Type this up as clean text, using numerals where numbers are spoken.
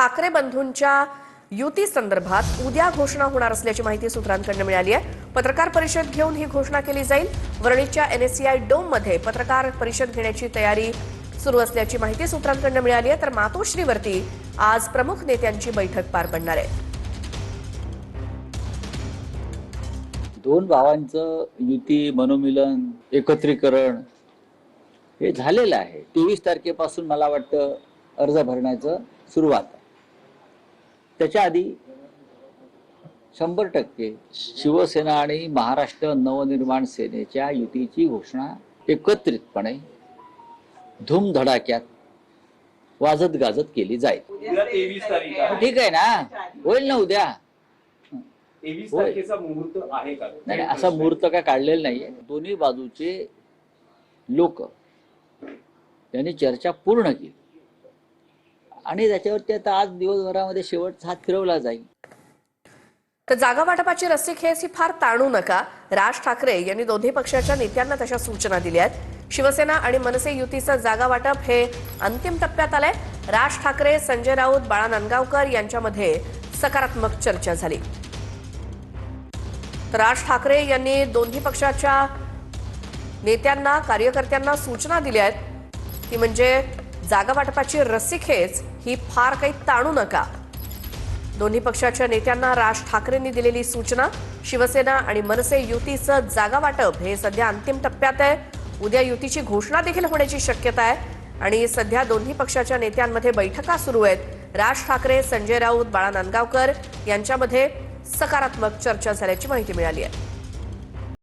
ठाकरे बंधूंच्या युती संदर्भात उद्या घोषणा होणार असल्याची माहिती सूत्रांकडून मिळाली आहे। पत्रकार परिषद घेऊन ही घोषणा केली जाईल। वरळीच्या एनएससीआय डोम मध्ये पत्रकार परिषद घेण्याची तयारी सुरू असल्याची माहिती सूत्रांकडून मिळाली आहे। तर मातोश्रीवरती आज प्रमुख नेत्यांची बैठक पार पडणार आहे। दोन भावांचं युती मनोमिलन एकत्रीकरण हे झालेलं आहे। 23 तारखेपासून मला वाटतं अर्ज भरण्याचं सुरुवात आहे। त्याच्या आधी 100% शिवसेना आणि महाराष्ट्र नवनिर्माण सेनेच्या युतीची घोषणा एकत्रितपणे धूमधडाक्यात वाजत गाजत केली जाईल। 23 तारीख ठीक आहे ना, होईल ना उद्या। 23 तारखेचा मुहूर्त आहे का? नाही, असा मुहूर्त काय काढलेला नाहीये। दोन्ही बाजूचे लोक त्यांनी चर्चा पूर्ण केली आणि त्याच्यावरती आता आज दिवसभरामध्ये शेवटचा हात फिरवला जाईल। तर जागा वाटपाची रस्सीखेच ही फार ताणू नका, राज ठाकरे यांनी दोन्ही पक्षाच्या नेत्यांना तशा सूचना दिल्या आहेत। शिवसेना आणि मनसे युतीचं जागा वाटप हे अंतिम टप्प्यात आलंय। राज ठाकरे, संजय राऊत, बाळा नांदगावकर यांच्यामध्ये सकारात्मक चर्चा झाली। तर राज ठाकरे यांनी दोन्ही पक्षाच्या नेत्यांना, कार्यकर्त्यांना सूचना दिल्या आहेत ती म्हणजे जागा वाटपाची रस्सीखेच ही फार काही ताणू नका। दोन्ही पक्षाच्या नेत्यांना राज ठाकरेंनी दिलेली सूचना। शिवसेना आणि मनसे युतीचं जागा वाटप हे सध्या अंतिम टप्प्यात आहे। उद्या युतीची घोषणा देखील होण्याची शक्यता आहे आणि सध्या दोन्ही पक्षाच्या नेत्यांमध्ये बैठका सुरू आहेत। राज ठाकरे, संजय राऊत, बाळा नांदगावकर यांच्यामध्ये सकारात्मक चर्चा झाल्याची माहिती मिळाली आहे।